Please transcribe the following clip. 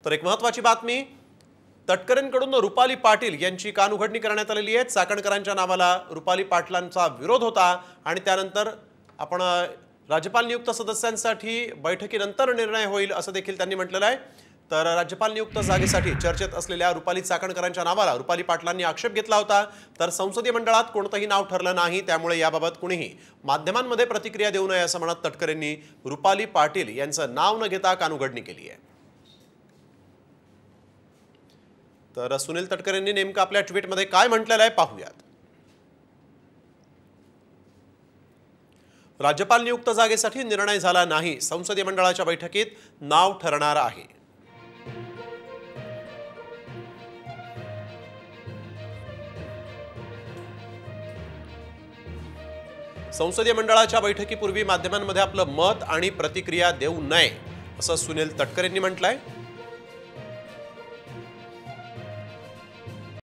तर एक महत्त्वाची बातमी, तटकरेंकडून रुपाली पाटील यांची कानउघडणी करण्यात आलेली आहे। चाकणकरांच्या नावाला रुपाली पाटलांचा विरोध होता आणि त्यानंतर आपण राज्यपाल नियुक्त सदस्यांसाठी बैठकीनंतर निर्णय होईल असं देखील त्यांनी म्हटलेलं आहे। तर राज्यपाल नियुक्त जागेसाठी चर्चेत असलेल्या रुपाली चाकणकरांच्या नावाला रुपाली पाटलांनी आक्षेप घेतला होता। तर संसदीय मंडळात कोणतंही नाव ठरलं नाही, त्यामुळे याबाबत कुणीही माध्यमांमध्ये प्रतिक्रिया देऊ नये असं म्हणत तटकरेंनी रुपाली पाटील यांचं नाव न घेता कानउघडणी केली आहे। तर सुनील तटकरेंनी नेमकं आपल्या ट्विटमध्ये काय म्हटलेलं आहे पाहूयात। राज्यपाल नियुक्त जागेसाठी निर्णय झाला नाही, संसदीय मंडळाच्या बैठकीत नाव ठरणार आहे। संसदीय मंडळाच्या बैठकीपूर्वी माध्यमांमध्ये आपलं मत आणि प्रतिक्रिया देऊ नये असं सुनील तटकरेंनी म्हटलंय।